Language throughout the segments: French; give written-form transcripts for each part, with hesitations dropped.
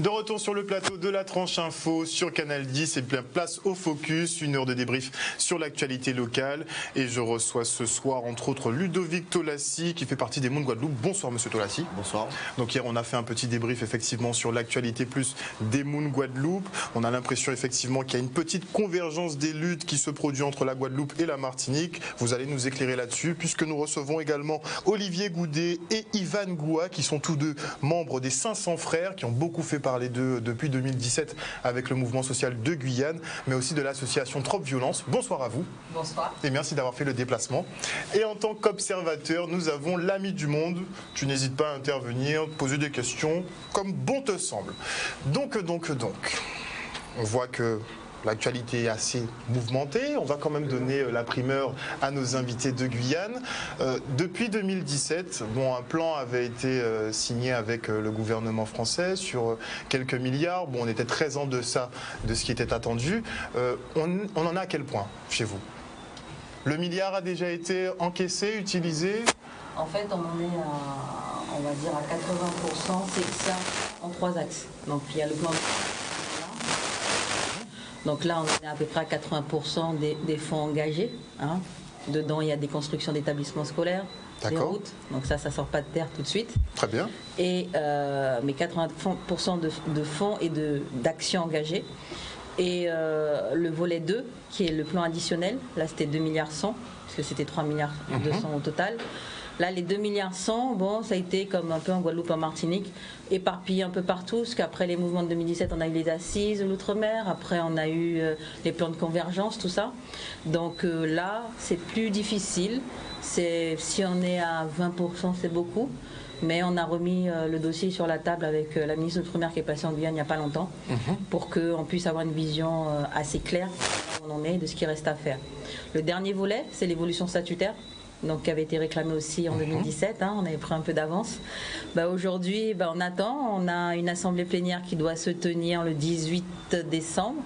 De retour sur le plateau de la tranche info sur Canal 10 et bien place au focus, une heure de débrief sur l'actualité locale. Et je reçois ce soir entre autres Ludovic Tolassi qui fait partie des Moons Guadeloupe. Bonsoir monsieur Tolassi. Bonsoir. Donc hier on a fait un petit débrief effectivement sur l'actualité plus des Moons Guadeloupe. On a l'impression effectivement qu'il y a une petite convergence des luttes qui se produit entre la Guadeloupe et la Martinique. Vous allez nous éclairer là-dessus puisque nous recevons également Olivier Goudet et Ivan Goua qui sont tous deux membres des 500 frères qui ont beaucoup fait parler d'eux depuis 2017 avec le mouvement social de Guyane, mais aussi de l'association Trop Violence. Bonsoir à vous. Bonsoir. Et merci d'avoir fait le déplacement. Et en tant qu'observateur, nous avons l'ami du monde. Tu n'hésites pas à intervenir, poser des questions comme bon te semble. Donc, on voit que l'actualité est assez mouvementée. On va quand même donner la primeur à nos invités de Guyane. Depuis 2017, un plan avait été signé avec le gouvernement français sur quelques milliards. On était très en deçà de ce qui était attendu. On en a à quel point chez vous? Le milliard a déjà été encaissé, utilisé? En fait, on en est à, on va dire, à 80%. C'est ça en 3 axes. Donc, il y a le plan. Donc là, on est à peu près à 80% des fonds engagés. Hein. Dedans, il y a des constructions d'établissements scolaires, des routes. Donc ça ne sort pas de terre tout de suite. Très bien. Et, mais 80% de fonds et d'actions engagées. Et le volet 2, qui est le plan additionnel, là c'était 2 milliards 100, parce que c'était 3 milliards 200 au total. Là, les 2 milliards 100, ça a été comme un peu en Guadeloupe, en Martinique, éparpillé un peu partout, parce qu'après les mouvements de 2017, on a eu les assises de l'outre-mer, après on a eu les plans de convergence, tout ça. Donc là, c'est plus difficile. Si on est à 20%, c'est beaucoup. Mais on a remis le dossier sur la table avec la ministre de l'Outre-mer qui est passée en Guyane il n'y a pas longtemps, pour qu'on puisse avoir une vision assez claire de où on en est, de ce qui reste à faire. Le dernier volet, c'est l'évolution statutaire. Donc, qui avait été réclamé aussi en 2017, on avait pris un peu d'avance. Aujourd'hui, on attend, on a une assemblée plénière qui doit se tenir le 18 décembre,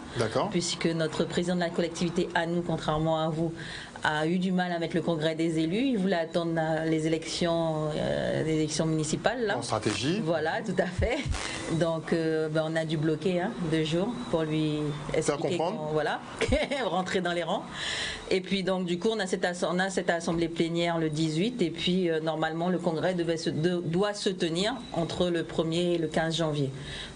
puisque notre président de la collectivité, à nous, contrairement à vous, a eu du mal à mettre le congrès des élus. Il voulait attendre les élections municipales. Là. En stratégie. Voilà, tout à fait. Donc, on a dû bloquer 2 jours pour lui expliquer voilà, rentrer dans les rangs. Et puis, donc, du coup, on a cette assemblée plénière le 18. Et puis, normalement, le congrès doit se tenir entre le 1er et le 15 janvier.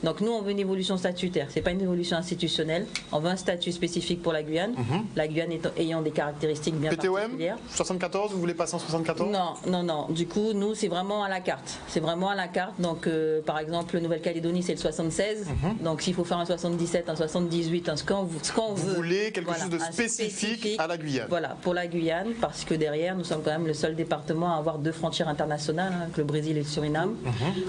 Donc, nous, on veut une évolution statutaire. Ce n'est pas une évolution institutionnelle. On veut un statut spécifique pour la Guyane. La Guyane ayant des caractéristiques bien particulières. 74, vous voulez passer en 74? Non. Du coup, nous, c'est vraiment à la carte. C'est vraiment à la carte. Donc, par exemple, Nouvelle-Calédonie, c'est le 76. Donc, s'il faut faire un 77, un 78, ce qu'on veut. Vous voulez quelque chose de spécifique à la Guyane? Voilà, pour la Guyane, parce que derrière, nous sommes quand même le seul département à avoir 2 frontières internationales, avec le Brésil et le Suriname.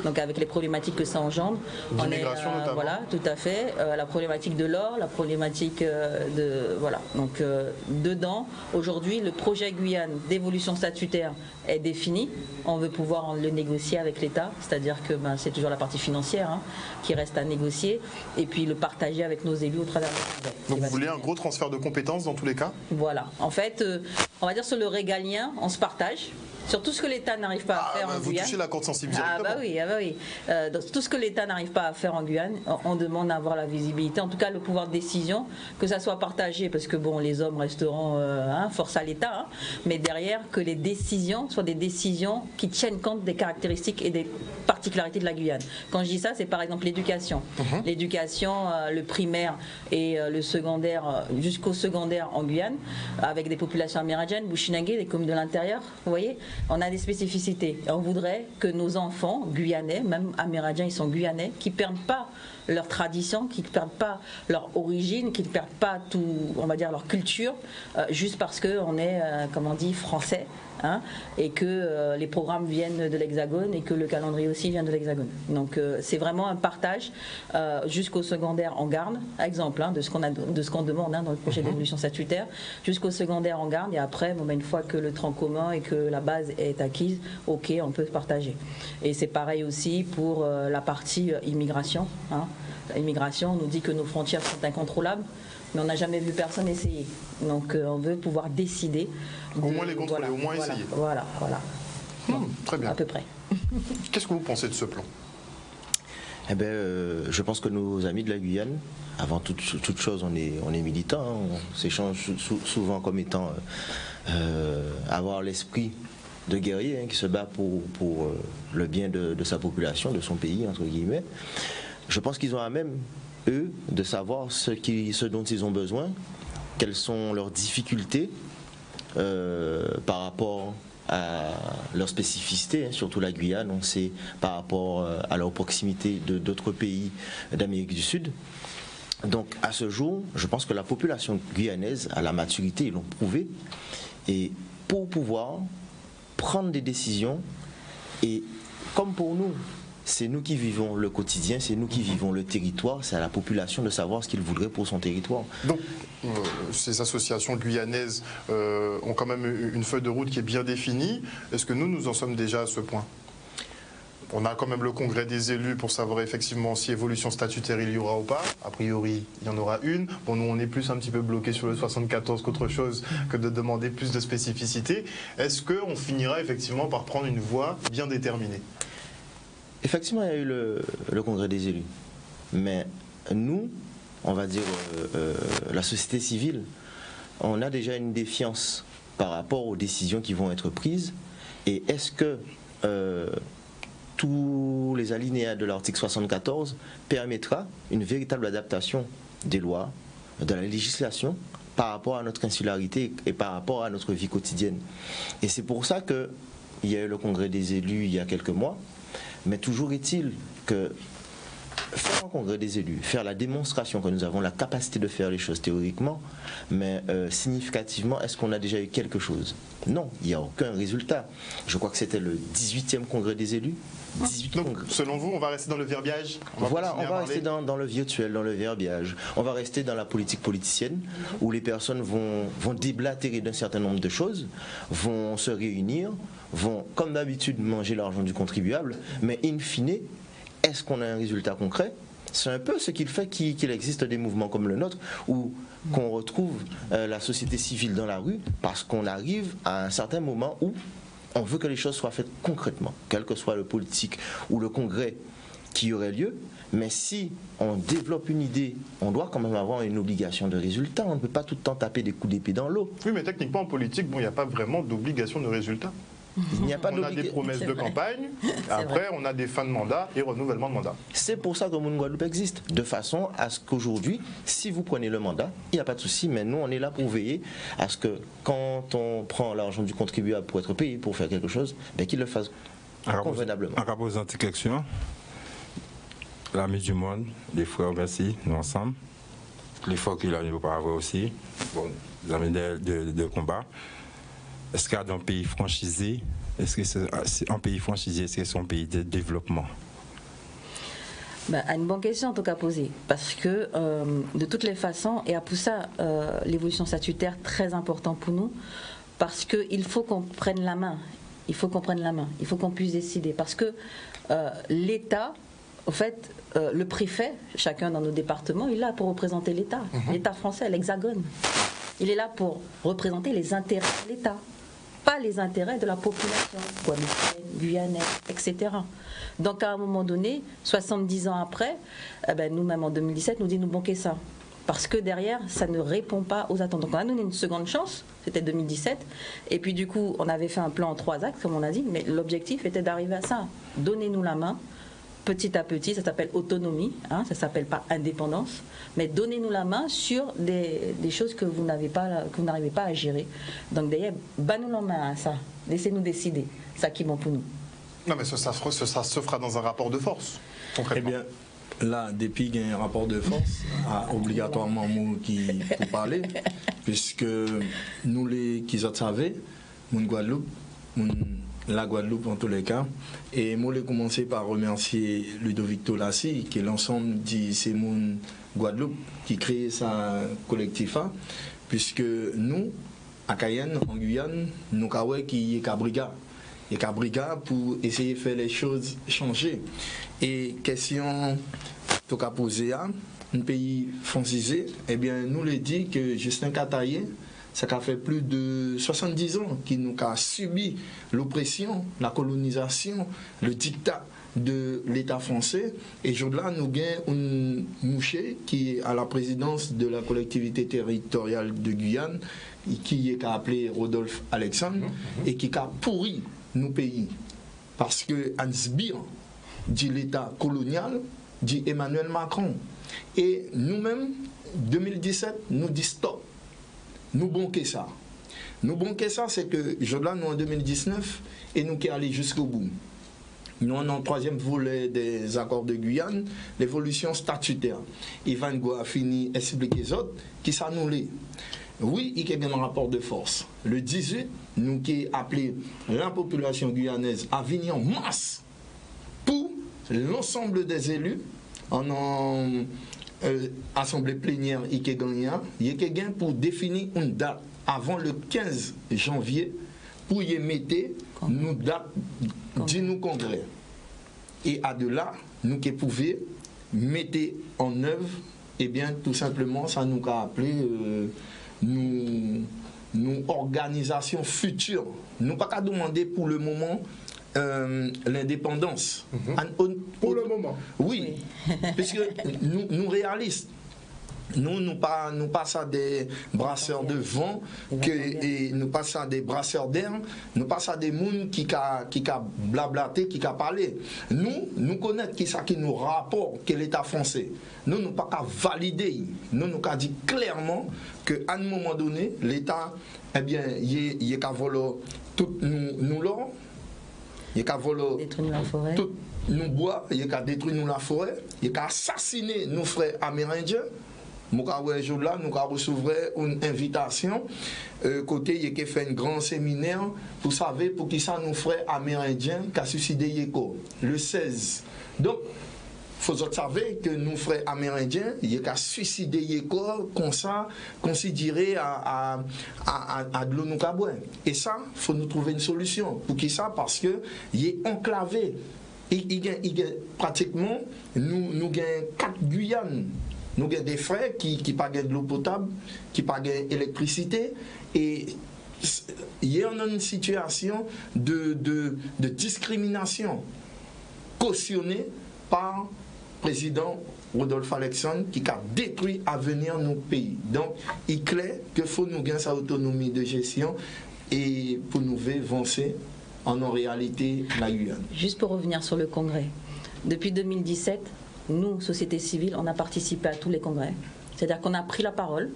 Donc, avec les problématiques que ça engendre. D'immigration notamment. Voilà, tout à fait. La problématique de l'or, la problématique de... Voilà. Donc, dedans, aujourd'hui, le projet Guyane d'évolution statutaire est défini. On veut pouvoir le négocier avec l'État, c'est-à-dire que c'est toujours la partie financière qui reste à négocier, et puis le partager avec nos élus au travers de... Donc vous voulez un gros transfert de compétences dans tous les cas? Voilà. En fait, on va dire sur le régalien, on se partage. Sur tout ce que l'État n'arrive pas à faire en Guyane. Vous touchez la corde sensible directement. Oui. Donc, tout ce que l'État n'arrive pas à faire en Guyane, on demande à avoir la visibilité, en tout cas le pouvoir de décision, que ça soit partagé, parce que les hommes resteront force à l'État, mais derrière que les décisions soient des décisions qui tiennent compte des caractéristiques et des particularités de la Guyane. Quand je dis ça, c'est par exemple l'éducation. L'éducation, le primaire et le secondaire, jusqu'au secondaire en Guyane, avec des populations amérindiennes, Bushinangé, des communes de l'intérieur, vous voyez. On a des spécificités. On voudrait que nos enfants guyanais, même amérindiens, ils sont guyanais, qui ne perdent pas leur tradition, qui ne perdent pas leur origine, qui ne perdent pas tout, on va dire, leur culture, juste parce qu'on est, comme on dit, français. Et que les programmes viennent de l'Hexagone et que le calendrier aussi vient de l'Hexagone. Donc c'est vraiment un partage jusqu'au secondaire en garde, exemple de ce qu'on demande dans le projet d'évolution statutaire, jusqu'au secondaire en garde, et après, une fois que le tronc commun et que la base est acquise, ok, on peut partager. Et c'est pareil aussi pour la partie immigration. L'immigration, on nous dit que nos frontières sont incontrôlables, mais on n'a jamais vu personne essayer. Donc on veut pouvoir décider. Au moins les contrôler, au moins essayer. Voilà. Très bien. À peu près. Qu'est-ce que vous pensez de ce plan? Eh bien, je pense que nos amis de la Guyane, avant toute chose, on est militants, hein, on s'échange souvent comme étant avoir l'esprit de guerrier, hein, qui se bat pour le bien de sa population, de son pays, entre guillemets. Je pense qu'ils ont à même, eux, de savoir ce dont ils ont besoin, quelles sont leurs difficultés par rapport à leur spécificité, hein, surtout la Guyane, on sait par rapport à leur proximité de d'autres pays d'Amérique du Sud. Donc à ce jour, je pense que la population guyanaise a la maturité, ils l'ont prouvé, et pour pouvoir prendre des décisions, et comme pour nous, c'est nous qui vivons le quotidien, c'est nous qui vivons le territoire, c'est à la population de savoir ce qu'il voudrait pour son territoire. Donc, ces associations guyanaises ont quand même une feuille de route qui est bien définie. Est-ce que nous en sommes déjà à ce point ? On a quand même le congrès des élus pour savoir effectivement si évolution statutaire il y aura ou pas. A priori, il y en aura une. Bon, nous, on est plus un petit peu bloqué sur le 74 qu'autre chose que de demander plus de spécificité. Est-ce qu'on finira effectivement par prendre une voie bien déterminée ? Effectivement, il y a eu le congrès des élus. Mais nous, on va dire la société civile, on a déjà une défiance par rapport aux décisions qui vont être prises. Et est-ce que tous les alinéas de l'article 74 permettra une véritable adaptation des lois, de la législation par rapport à notre insularité et par rapport à notre vie quotidienne. Et c'est pour ça qu'il y a eu le congrès des élus il y a quelques mois. Mais toujours est-il que faire un congrès des élus, faire la démonstration que nous avons la capacité de faire les choses théoriquement, mais significativement, est-ce qu'on a déjà eu quelque chose? Non, il n'y a aucun résultat. Je crois que c'était le 18e congrès des élus. 18 Donc, congrès. selon vous, on va rester dans le verbiage? On va rester dans le virtuel, dans le verbiage. On va rester dans la politique politicienne, où les personnes vont déblatérer d'un certain nombre de choses, vont se réunir, vont, comme d'habitude, manger l'argent du contribuable, mais in fine, est-ce qu'on a un résultat concret? C'est un peu ce qu'il fait qu'il existe des mouvements comme le nôtre, où qu'on retrouve la société civile dans la rue, parce qu'on arrive à un certain moment où on veut que les choses soient faites concrètement, quel que soit le politique ou le congrès qui aurait lieu. Mais si on développe une idée, on doit quand même avoir une obligation de résultat. On ne peut pas tout le temps taper des coups d'épée dans l'eau. Oui, mais techniquement en politique, bon, il n'y a pas vraiment d'obligation de résultat. Il n'y a pas On a des promesses de campagne, après on a des fins de mandat et renouvellement de mandat. C'est pour ça que Moon Guadeloupe existe, de façon à ce qu'aujourd'hui, si vous prenez le mandat, il n'y a pas de souci, mais nous on est là pour veiller à ce que quand on prend l'argent du contribuable pour être payé pour faire quelque chose, ben, qu'il le fasse convenablement. En posant une question, l'ami du monde, les frères merci, nous ensemble, les frères qu'il a auparavant aussi, bon, les amis de combat. Est-ce qu'il y a dans un pays franchisé, est-ce que c'est un pays franchisé, est-ce que c'est un pays de développement? Ben, une bonne question en tout cas posée, parce que de toutes les façons, et à pour ça, l'évolution statutaire très important pour nous, parce qu'il faut qu'on prenne la main, il faut qu'on puisse décider, parce que l'État, au fait, le préfet, chacun dans nos départements, il est là pour représenter l'État, l'État français, l'Hexagone. Il est là pour représenter les intérêts de l'État, pas les intérêts de la population, guadeloupéenne, guyanaise, etc. Donc à un moment donné, 70 ans après, nous-mêmes en 2017, nous disons nous manquer ça. Parce que derrière, ça ne répond pas aux attentes. Donc on a donné une seconde chance, c'était 2017. Et puis du coup, on avait fait un plan en 3 axes, comme on a dit, mais l'objectif était d'arriver à ça. Donnez-nous la main. Petit à petit, ça s'appelle autonomie, hein, ça ne s'appelle pas indépendance, mais donnez-nous la main sur des choses que vous n'arrivez pas à gérer. Donc d'ailleurs, nous la main à ça, laissez-nous décider, ça qui est bon pour nous. Non mais ça se fera dans un rapport de force, concrètement. Eh bien, là, depuis qu'il y a un rapport de force, obligatoirement moi qui pour parler, puisque nous les qui savent, mon Guadeloupe, la Guadeloupe en tous les cas. Et moi, je vais commencer par remercier Ludovic Tolassi, qui est l'ensemble de ces mon Guadeloupe qui crée sa collectif, puisque nous, à Cayenne, en Guyane, nous avons qui est Cabriga. Et Cabriga pour essayer de faire les choses changer. Et question que tu as posée, un pays francisé, eh bien, nous le dit que Justin Cataillé, ça a fait plus de 70 ans qu'il nous a subi l'oppression, la colonisation, le dictat de l'État français. Et là, nous avons un mouché qui est à la présidence de la collectivité territoriale de Guyane, qui est appelé Rodolphe Alexandre, et qui a pourri nos pays. Parce que Hans Bier dit l'État colonial, dit Emmanuel Macron. Et nous-mêmes, 2017, nous disons stop. Nous bonquons ça. Nous bonquons ça, c'est que là, nous en 2019, et nous qui allons jusqu'au bout. Nous en le troisième volet des accords de Guyane, l'évolution statutaire. Ivan Goua a fini d'expliquer les autres qui s'annulent. Oui, il y a un rapport de force. Le 18, nous qui appelé la population guyanaise à venir en masse pour l'ensemble des élus en assemblée plénière il y a gagné pour définir une date avant le 15 janvier pour y mettre nous date du nous congrès. Et à de là, nous qui pouvions mettre en œuvre, et bien tout simplement, ça nous a appelé nous organisation future. Nous pas qu'à demander pour le moment l'indépendance. Pour le moment. Oui, puisque nous réalistes. Nous pas à des brasseurs de vent, et nous pas à des brasseurs d'air, nous pas à des mouns qui a blablaté, qui a parlé. Nous connaissons qui ça qui nous rapporte que l'État français. Nous pas qu'à valider. Nous a dit clairement qu'à un moment donné, l'État, eh bien, il est qu'à voler tout nous l'or, il est qu'à voler détruire la forêt. Tout nous bois, il est qu'à détruire la forêt, il est qu'à assassiner nos frères amérindiens. Nous avons reçu une invitation côté il a fait un grand séminaire pour savoir pour qui ça nous frères amérindiens qui a suicidé Yéko le 16. Donc il faut savoir que nous frères amérindiens il a suicidé Yéko comme ça considéré à de l'eau nous cabouin. Et ça il faut nous trouver une solution pour qui ça parce que il est enclavé. Pratiquement nous avons 4 Guyanes. Nous avons des frères qui pagent de l'eau potable, qui pagent d'électricité, et il y a une situation de discrimination cautionnée par le président Rodolphe Alexandre qui a détruit à venir nos pays. Donc, il est clair qu'il faut nous gagner sa autonomie de gestion et pour nous avancer en réalité la Guyane. Juste pour revenir sur le congrès, depuis 2017, nous, société civile, on a participé à tous les congrès. C'est-à-dire qu'on a pris la parole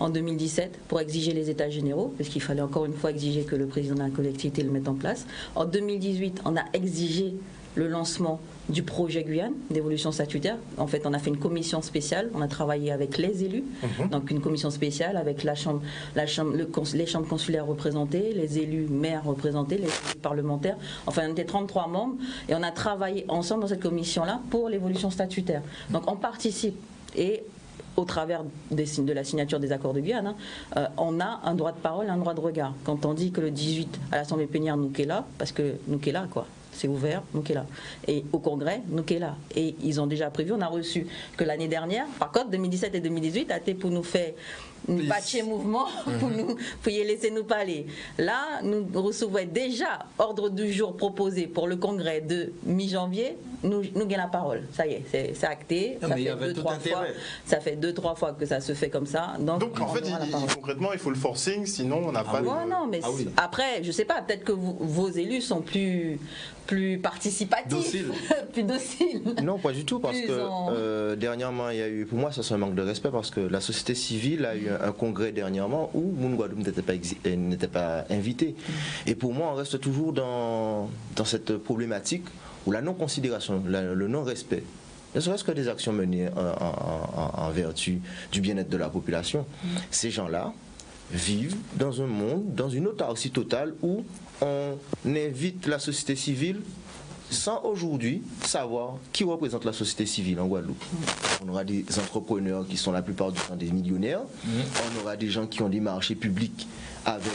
en 2017 pour exiger les états généraux, parce qu'il fallait encore une fois exiger que le président de la collectivité le mette en place. En 2018, on a exigé le lancement du projet Guyane d'évolution statutaire. En fait, on a fait une commission spéciale, on a travaillé avec les élus, donc une commission spéciale avec les chambres consulaires représentées, les élus maires représentés, les élus parlementaires. Enfin, on était 33 membres et on a travaillé ensemble dans cette commission-là pour l'évolution statutaire. Donc, on participe et au travers de la signature des accords de Guyane, on a un droit de parole et un droit de regard. Quand on dit que le 18 à l'Assemblée plénière, nous qu'est là, parce que nous qu'est là, quoi. C'est ouvert, nous qu'est là. Et au Congrès, nous qu'est là. Et ils ont déjà prévu, on a reçu que l'année dernière, par contre, 2017 et 2018, a été pour nous faire un patché mouvement, pour y laisser nous parler. Là, nous recevons déjà ordre du jour proposé pour le Congrès de mi-janvier, nous gagnons la parole. Ça y est, c'est acté. Ça fait 2-3 fois que ça se fait comme ça. Donc en fait, concrètement, il faut le forcing, sinon on n'a pas de... Non, mais après, je sais pas, peut-être que vos élus sont plus participatifs, plus dociles. Non, pas du tout, parce que dernièrement, il y a eu, pour moi, ça c'est un manque de respect, parce que la société civile a eu un congrès dernièrement où Moun Guadeloupe n'était pas invité. Et pour moi, on reste toujours dans cette problématique où la non-considération, le non-respect, ne serait-ce que des actions menées en vertu du bien-être de la population, ces gens-là vivent dans un monde, dans une autarcie totale où on invite la société civile sans aujourd'hui savoir qui représente la société civile en Guadeloupe. On aura des entrepreneurs qui sont la plupart du temps des millionnaires, on aura des gens qui ont des marchés publics avec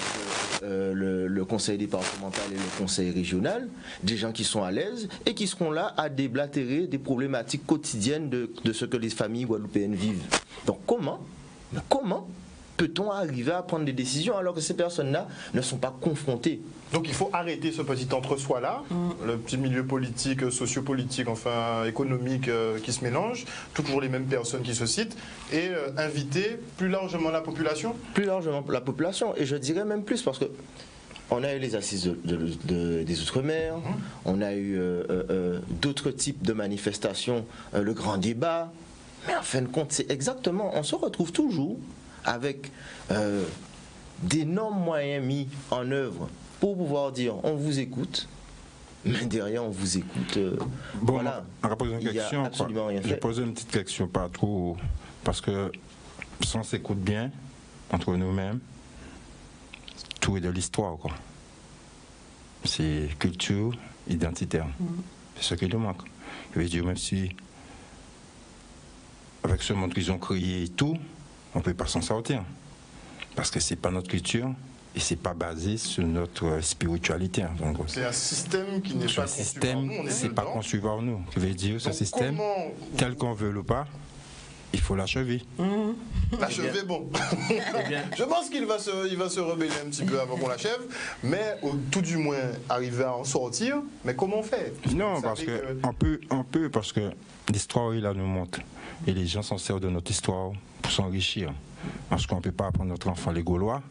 le conseil départemental et le conseil régional, des gens qui sont à l'aise et qui seront là à déblatérer des problématiques quotidiennes de ce que les familles guadeloupéennes vivent. Donc comment peut-on arriver à prendre des décisions alors que ces personnes-là ne sont pas confrontées? Donc il faut arrêter ce petit entre-soi-là, le petit milieu politique, sociopolitique, enfin économique qui se mélange, toujours les mêmes personnes qui se citent, et inviter plus largement la population? Plus largement la population, et je dirais même plus, parce que on a eu les assises des Outre-mer, on a eu d'autres types de manifestations, le grand débat, mais en fin de compte, c'est exactement, on se retrouve toujours avec d'énormes moyens mis en œuvre pour pouvoir dire on vous écoute, mais derrière on vous écoute. Bon, voilà. on va poser une Il y a question. absolument rien Je fait. vais poser une petite question, pas trop, parce que si on s'écoute bien entre nous-mêmes, tout est de l'histoire, quoi. C'est culture identitaire. C'est ce qui nous manque. Je veux dire, même si avec ce monde qu'ils ont créé et tout, on ne peut pas s'en sortir. Parce que c'est pas notre culture et c'est pas basé sur notre spiritualité. Donc, C'est un système qui n'est ce pas conçu par système, nous, on est c'est pas dedans. conçu par nous. Je veux dire, ce Donc, système, comment tel qu'on veut ou pas, il faut l'achever. l'achever? Bon, je pense qu'il va se rebeller un petit peu avant qu'on l'achève, mais tout du moins arriver à en sortir. Mais comment on fait? Non, Vous parce savez que on peut, parce que l'histoire, il nous montre. Et les gens s'en servent de notre histoire pour s'enrichir. Parce qu'on ne peut pas apprendre notre enfant les Gaulois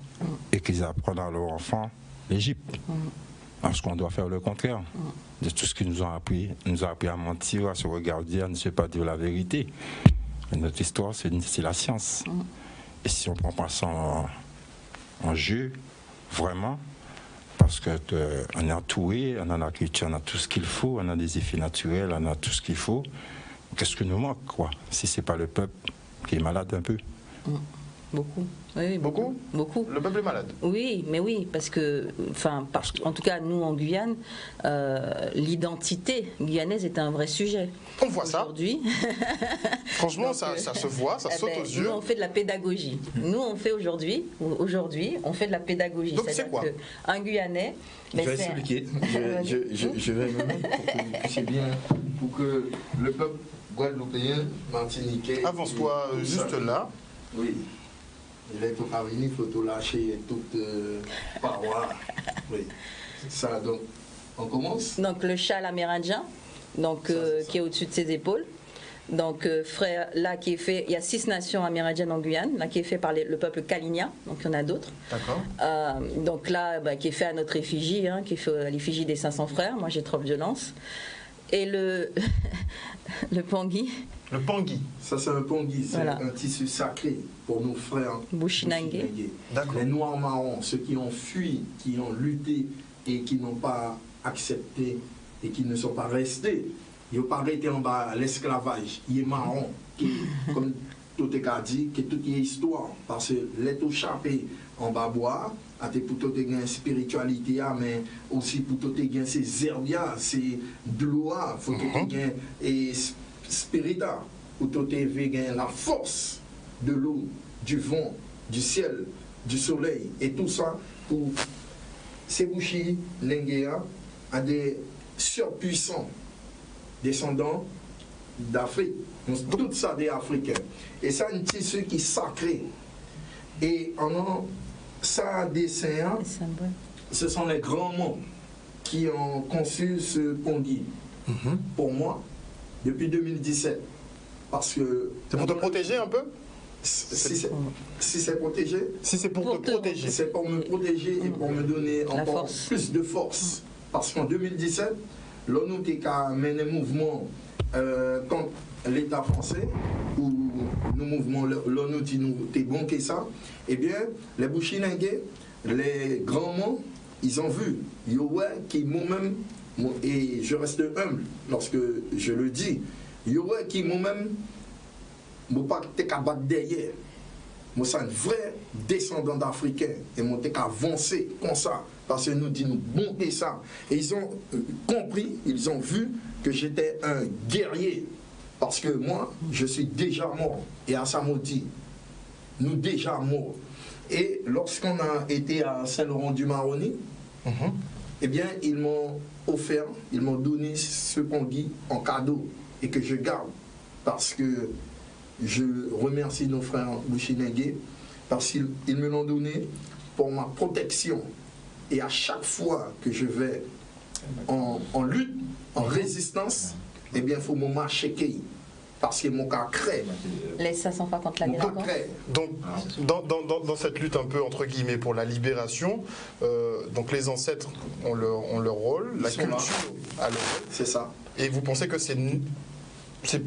et qu'ils apprennent à leur enfant l'Égypte. Parce qu'on doit faire le contraire de tout ce qu'ils nous ont appris. Ils nous ont appris à mentir, à se regarder, à ne se pas dire la vérité. Et notre histoire, c'est la science. Et si on ne prend pas ça en jeu, vraiment, parce qu'on est entouré, on a la culture, on a tout ce qu'il faut, on a des effets naturels, on a tout ce qu'il faut. Qu'est-ce que nous manque, quoi, si ce n'est pas le peuple qui est malade un peu? Beaucoup. Oui, Beaucoup? Beaucoup. Le peuple est malade. Oui, mais oui, parce que, en tout cas, nous en Guyane, l'identité guyanaise est un vrai sujet. On voit ça. Aujourd'hui. Franchement, Donc, ça se voit, ça eh saute ben, aux yeux. Nous, on fait de la pédagogie. Nous, on fait aujourd'hui, on fait de la pédagogie. Donc, c'est C'est-à-dire quoi? qu'un Guyanais... Je ben, vais c'est- expliquer. Je vais me mettre pour que vous puissiez bien, pour que le peuple guadeloupéen, martiniquais. Avance-toi et tout juste ça. là. Oui. Il faut pas venir, il faut tout lâcher toute paroi. Oui. Ça, donc, on commence. Donc, le châle amérindien, donc, Ça. qui est au-dessus de ses épaules. Donc, frère, là, qui est fait, il y a 6 nations amérindiennes en Guyane, là, qui est fait par le peuple Kalinia, donc il y en a d'autres. D'accord. Donc là, qui est fait à notre effigie, qui est fait à l'effigie des 500 frères. Moi, j'ai trop de violence. Et le Pangui, Le Pangui. Ça, c'est un pongui, c'est Voilà. un tissu sacré pour nos frères Bushinangue. D'accord. Les Noirs marrons, ceux qui ont fui, qui ont lutté et qui n'ont pas accepté et qui ne sont pas restés. Ils n'ont pas arrêté en bas l'esclavage. Il est marron, comme tout est dit, que toute est histoire. Parce que l'être chapé en bas bois, pour tout est spiritualité, mais aussi pour tout est ses herbia, ses blois, pour tout est et spirita, pour tout est la force de l'eau, du vent, du ciel, du soleil, et tout ça pour Sebouchi Lenguea à des surpuissants descendants d'Afrique. Tout ça des Africains. Et ça, un tissu qui est sacré. Et en ça dessin, ce sont les grands mots qui ont conçu ce pongui. Pour moi, depuis 2017. Parce que. C'est pour te protéger un peu? Si c'est protégé, Si c'est pour te protéger. c'est pour me protéger et pour me donner La encore force. plus de force. Parce qu'en 2017, l'ONU a mené un mouvement contre l'État français, où nos mouvements, l'ONU était bon que ça, eh bien, les Bushinangue, les grands mots, ils ont vu, Yowe qui moi-même, et je reste humble lorsque je le dis, Yowe qui moi-même, moi pas te battre derrière. Moi, c'est un vrai descendant d'Africains. Et moi, t'es avancé comme ça. Parce que nous disons, bon, et ça. Et ils ont compris, ils ont vu que j'étais un guerrier. Parce que moi, je suis déjà mort. Et à Samoti, nous déjà morts. Et lorsqu'on a été à Saint-Laurent-du-Maroni, eh bien, ils m'ont offert, ils m'ont donné ce pongui en cadeau et que je garde. Parce que je remercie nos frères Bushinangue parce qu'ils me l'ont donné pour ma protection. Et à chaque fois que je vais en lutte, en résistance, eh bien, il faut me marcher, parce que mon cas crée. Les 500 fois contre la Mon cas délinquance. crée. Donc, dans cette lutte un peu entre guillemets pour la libération, donc les ancêtres ont leur rôle, la sont là. culture a leur rôle. C'est ça. Et vous pensez que c'est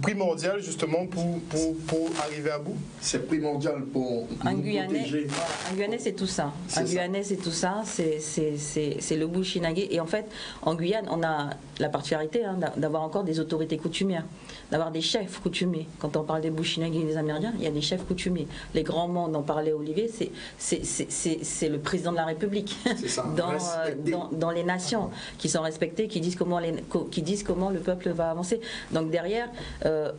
primordial justement pour arriver à bout? C'est primordial pour Un nous Guyanais, protéger. voilà, un Guyanais, c'est tout ça. C'est Un ça. Guyanais, c'est tout ça. C'est le Bushinagé. Et en fait, en Guyane, on a la particularité d'avoir encore des autorités coutumières, d'avoir des chefs coutumiers. Quand on parle des Bushinagé et des Amérindiens, il y a des chefs coutumiers. Les grands mondes, en parlait Olivier, c'est le président de la République. C'est ça. Respecté. Dans les nations qui sont respectées, qui disent comment le peuple va avancer. Donc derrière,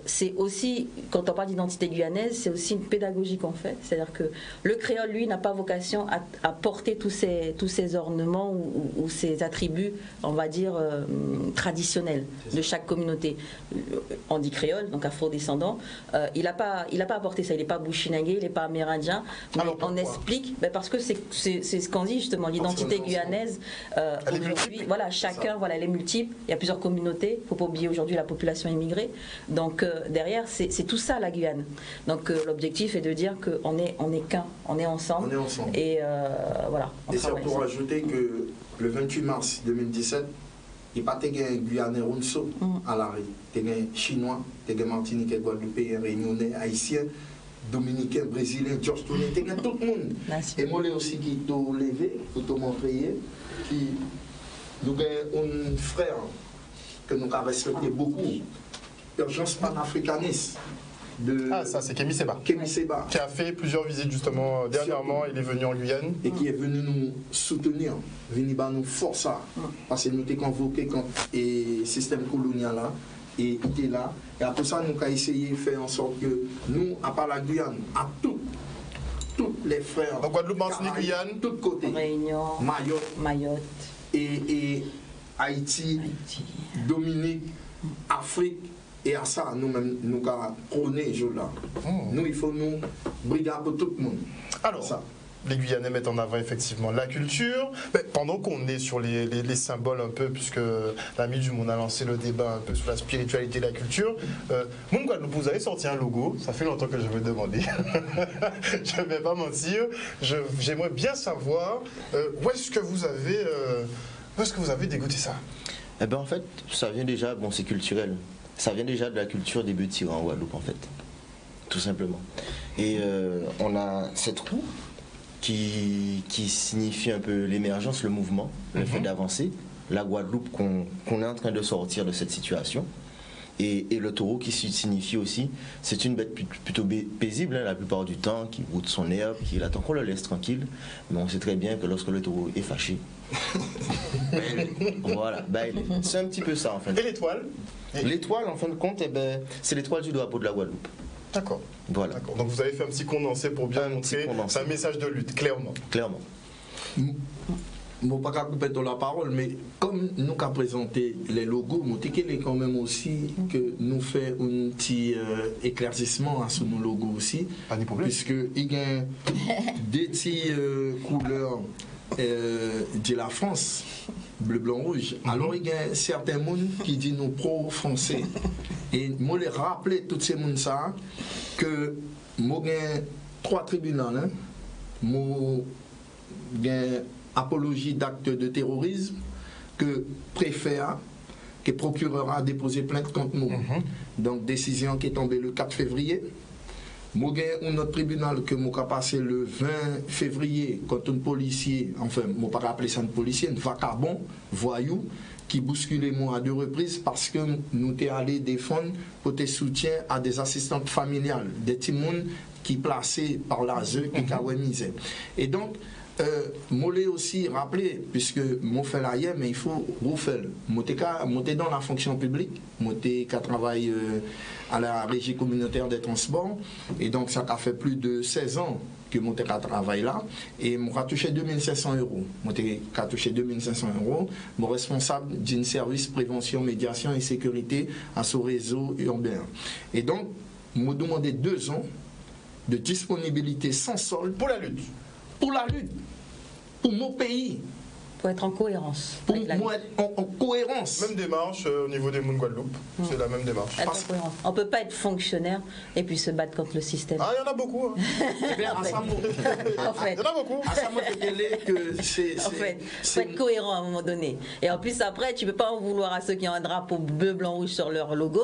c'est aussi, quand on parle d'identité guyanaise, c'est aussi une pédagogie qu'on fait. C'est-à-dire que le créole, lui, n'a pas vocation à porter tous ces ornements ou ces attributs, on va dire, traditionnels de chaque communauté. On dit créole, donc afro-descendant. Il n'a pas à porter ça. Il n'est pas bushinagé, il n'est pas amérindien. Mais alors, on explique, parce que c'est ce qu'on dit justement, l'identité guyanaise. Aujourd'hui, voilà, chacun, voilà, elle est multiple. Il y a plusieurs communautés. Il ne faut pas oublier aujourd'hui la population immigrée. Donc derrière, c'est tout ça la Guyane. Donc l'objectif est de dire qu'on est qu'un, on est ensemble. On est ensemble. Et voilà. Et c'est pour ajouter que le 28 mars 2017, il n'y a pas de Guyanais Ronso à l'arrêt. Il y a des Chinois, des Martiniquais, Guadeloupéens, Réunionnais, Haïtiens, Dominicains, Brésiliens, George Tourné, il y a tout le monde. Merci. Et moi, aussi qui t'a levé, qui t'a montré, qui nous avons un frère que nous avons respecté beaucoup, urgence panafricaniste. Ah, ça, c'est Kémy Séba. Kémy Séba. Qui a fait plusieurs visites justement dernièrement. Il est venu en Guyane. Et qui est venu nous soutenir, venu nous forcer. Parce que nous étions convoqués contre le système colonial là, et il était là. Et après ça, nous avons essayé de faire en sorte que nous, à part la Guyane, à tous les frères. Donc Guadeloupe, Martinique, Guyane. De tous côtés. Réunion, Mayotte. Et Haïti, Dominique, Afrique. Et à ça, nous-mêmes, nous avons prôné jour-là. Nous, il faut nous briguer pour tout le monde. Alors, ça. Les Guyanais mettent en avant effectivement la culture. Mais pendant qu'on est sur les symboles un peu, puisque l'ami du monde a lancé le débat un peu sur la spiritualité et la culture, mon Guadeloupe, vous avez sorti un logo. Ça fait longtemps que je veux demander. Je ne vais pas mentir. J'aimerais bien savoir où est-ce que vous avez dégoûté ça? Eh ben en fait, ça vient déjà, bon c'est culturel, ça vient déjà de la culture des Beutirs en Guadeloupe en fait, tout simplement. Et on a cette roue qui signifie un peu l'émergence, le mouvement, le fait d'avancer, la Guadeloupe qu'on est en train de sortir de cette situation. Et le taureau qui signifie aussi, c'est une bête plutôt paisible la plupart du temps, qui broute son herbe, qui attend qu'on le laisse tranquille. Mais on sait très bien que lorsque le taureau est fâché, voilà, c'est un petit peu ça en fait. Et l'étoile? L'étoile, en fin de compte, c'est l'étoile du drapeau de la Guadeloupe. D'accord. Voilà. Donc vous avez fait un petit condensé pour bien montrer, c'est un message de lutte, clairement. Clairement. Je ne vais pas couper dans la parole, mais comme nous avons présenté les logos, nous avons quand même aussi que nous faisons un petit éclaircissement à ce nos logos aussi. Pas de problème. Puisqu'il y a des petites couleurs de la France, bleu, blanc, rouge. Alors il y a certains monde qui disent nous pro-français. Et moi les rappeler tous ces monde ça que moi j'ai 3 tribunaux, moi j'ai apologie d'actes de terrorisme, que préfet, que procureur a déposé plainte contre nous. Donc décision qui est tombée le 4 février. Moi j'ai un autre tribunal que moi j'ai passé le 20 février contre un policier, enfin moi pas appeler ça un policier, un vagabond, voyou, qui bousculait moi à 2 reprises parce que nous étions allés défendre côté soutien à des assistantes familiales, des petits monde qui plaçaient par l'ASE qui ont misé. Et donc moi l'ai aussi rappelé, puisque moi fait la hier, mais il faut refaire. Moi j'étais dans la fonction publique, moi j'étais travaillé à la régie communautaire des transports, et donc ça a fait plus de 16 ans que moi j'étais à travailler là, et moi j'ai touché 2500 €. Moi j'ai touché 2500 €, mon responsable d'un service prévention, médiation et sécurité à ce réseau urbain. Et donc, moi demandé 2 ans de disponibilité sans solde Pour la lutte. pour la lutte, pour mon pays, Pour être en cohérence. pour avec la moi lutte. être en cohérence. Même démarche au niveau des Moun Guadeloupe. C'est la même démarche. Être en cohérence. On ne peut pas être fonctionnaire et puis se battre contre le système. Ah, il y en a beaucoup. Hein. Eh bien, à ça, En fait. Il y en a beaucoup. à ça, moi, je te dis que c'est. En fait, faut être cohérent à un moment donné. Et en plus, après, tu ne peux pas en vouloir à ceux qui ont un drapeau bleu, blanc, rouge sur leur logo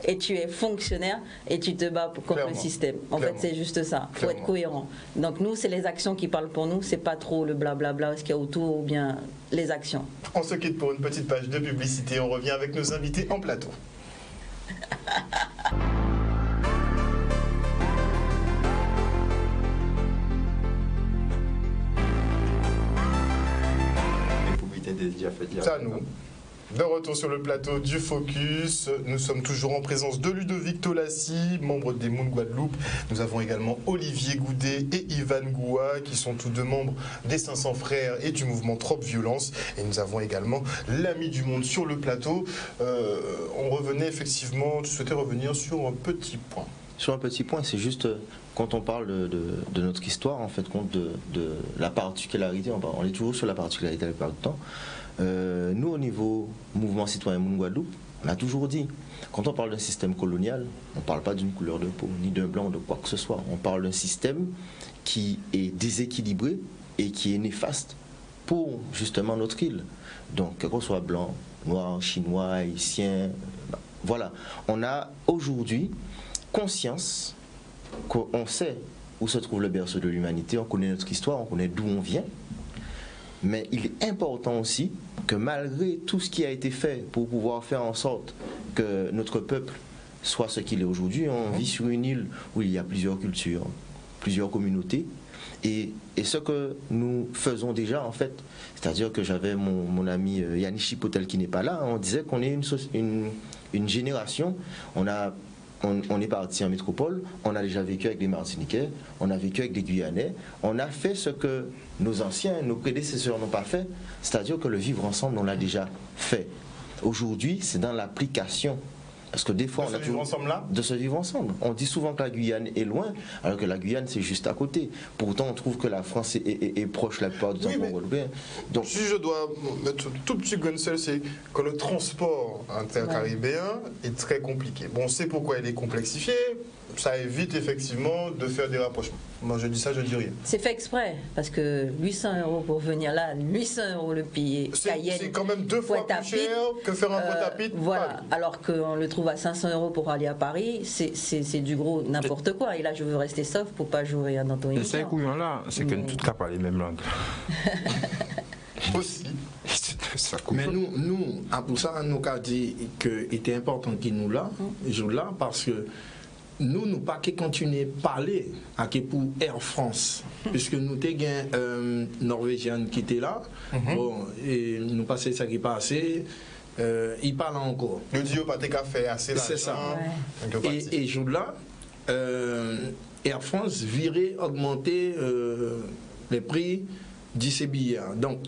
et tu es fonctionnaire et tu te bats contre Clairement. le système. En Clairement. fait, c'est juste ça. Il faut Clairement. être cohérent. Donc, nous, c'est les actions qui parlent pour nous. C'est pas trop le blablabla, ce qu'il y a autour ou bien les actions. On se quitte pour une petite page de publicité. On revient avec nos invités en plateau. Les publicités déjà faites. C'est à nous. De retour sur le plateau du Focus, nous sommes toujours en présence de Ludovic Tolassi, membre des Moun Guadeloupe. Nous avons également Olivier Goudet et Ivan Goua, qui sont tous deux membres des 500 Frères et du mouvement Trop Violence. Et nous avons également l'Ami du Monde sur le plateau. On revenait effectivement, tu souhaitais revenir sur un petit point. Sur un petit point, c'est juste quand on parle de notre histoire, en fait, compte de la particularité, on est toujours sur la particularité la plupart du temps. Nous, au niveau mouvement citoyen Moun Guadeloupe, on a toujours dit, quand on parle d'un système colonial, on ne parle pas d'une couleur de peau, ni d'un blanc, de quoi que ce soit. On parle d'un système qui est déséquilibré et qui est néfaste pour justement notre île. Donc, que ce soit blanc, noir, chinois, haïtien, voilà. On a aujourd'hui conscience qu'on sait où se trouve le berceau de l'humanité, on connaît notre histoire, on connaît d'où on vient. Mais il est important aussi que malgré tout ce qui a été fait pour pouvoir faire en sorte que notre peuple soit ce qu'il est aujourd'hui, on vit sur une île où il y a plusieurs cultures, plusieurs communautés. Et ce que nous faisons déjà, en fait, c'est-à-dire que j'avais mon ami Yannick Chipotel qui n'est pas là, on disait qu'on est une génération, on est parti en métropole, on a déjà vécu avec les Martiniquais, on a vécu avec les Guyanais, on a fait ce que nos anciens, nos prédécesseurs n'ont pas fait, c'est-à-dire que le vivre ensemble, on l'a déjà fait. Aujourd'hui, c'est dans l'application. Parce que des fois, De ce vivre ensemble là ? de se vivre ensemble. On dit souvent que la Guyane est loin, alors que la Guyane, c'est juste à côté. Pourtant, on trouve que la France est proche la plupart du temps Oui, pour mais- Guadeloupéens. Donc, Si je dois mettre un tout petit grain de sel, c'est que le transport intercaribéen est très compliqué. Bon, on sait pourquoi il est complexifié. Ça évite effectivement de faire des rapprochements. Moi, je dis ça, je dis rien. C'est fait exprès, parce que 800 € pour venir là, 800 € le billet. C'est quand même 2 fois plus cher que faire un Pointe-à-Pitre. Voilà, alors qu'on le trouve à 500 € pour aller à Paris, c'est du gros n'importe quoi. Et là, je veux rester soft pour pas jouer dans ton Et émission. ces couillons-là, c'est que nous tous cas parler les mêmes langues. Aussi. Ça coupe. Mais nous, pour ça, nous avons dit qu'il était important qu'il nous là, jour là, parce que nous pas qu'à continuer à parler à qui pour Air France, puisque nous avons Norvégienne qui était là, bon, et nous passons ça qui est passé, il parle encore. Le Dio Paté Café, assez là. C'est ça. Ouais. Et jour là, Air France virait augmenter les prix de ses billets. Donc,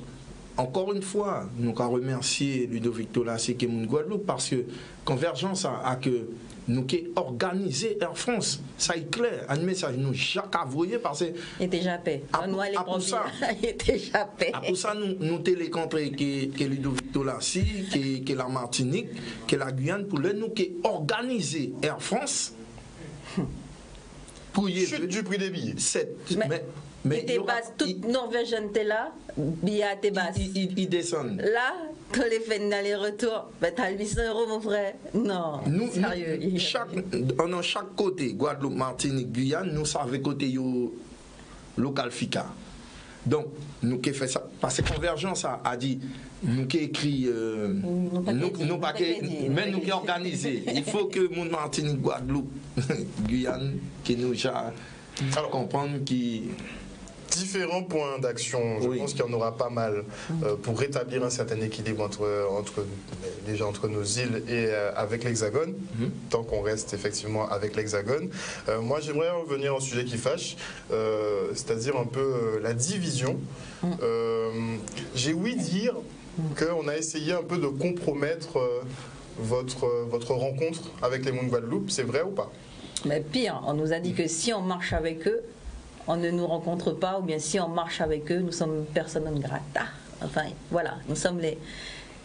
encore une fois, nous avons remercié Ludovic Tolassi et Moun Guadeloupe parce que Convergence a que nous avons organisé Air France. Ça est clair. Un message nous Jacques a voyé parce que Il était jappé. pour ça. Il était jappé. pour ça, nous télécontré que Ludovic Tolassi, que la Martinique, que la Guyane, pour nous qui organisé Air France pour y Chute du prix des billets. Mais il t'es y aura- basse, toute Norvégienne t'es là, billet à tes basses. il descend. Là, quand les fait d'aller-retour, ben t'as 800 € mon frère. Non, sérieux. On a chaque côté, Guadeloupe, Martinique, Guyane, nous savons côté yo local FICA. Donc, nous qui fait ça, parce que Convergence a dit, nous qui écrit, nous pas que, mais nous qui organisé. Il faut que mon Martinique, Guadeloupe, Guyane, qui nous Alors, comprendre qui. Différents points d'action, je Oui. pense qu'il y en aura pas mal pour rétablir un certain équilibre entre nos îles et avec l'Hexagone, tant qu'on reste effectivement avec l'Hexagone. Moi, j'aimerais revenir au sujet qui fâche, c'est-à-dire un peu la division. J'ai ouï dire qu'on a essayé un peu de compromettre votre rencontre avec les Moun Guadeloupe, c'est vrai ou pas? Mais pire, on nous a dit que si on marche avec eux, on ne nous rencontre pas, ou bien si on marche avec eux, nous sommes persona non grata. Enfin, voilà, nous sommes les...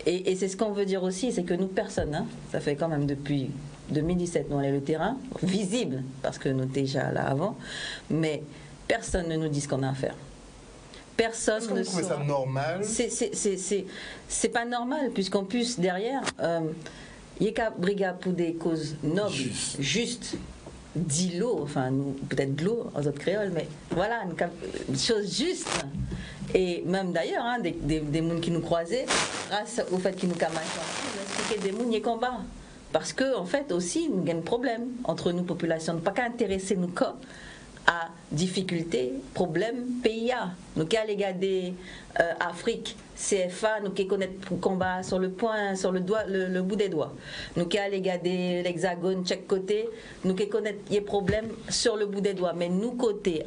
Et c'est ce qu'on veut dire aussi, c'est que nous, personne, hein, ça fait quand même depuis 2017, nous, on est le terrain, visible, parce que nous étions déjà là avant, mais personne ne nous dit ce qu'on a à faire. Personne Est-ce que ne vous trouvez saura. ça normal? C'est pas normal, puisqu'en plus, derrière, il y a qu'à brigade pour des causes nobles, justes, d'îlots, enfin, nous, peut-être de l'eau, en autres créoles, mais voilà, une chose juste. Et même d'ailleurs, hein, des mondes qui nous croisaient, grâce au fait qu'ils nous camaient, nous expliquaient des mondes qui combat. Parce que, en fait, aussi, nous avons un problème entre nous, population. Nous ne pas qu'à intéresser nous cas à difficultés, problèmes, PIA. Nous qui allons regarder Afrique, CFA, nous qui connaissons le combat sur le point, sur le doigt, le bout des doigts. Nous qui allons regarder l'hexagone, chaque côté, nous qui connaissons les problèmes sur le bout des doigts. Mais nous côté,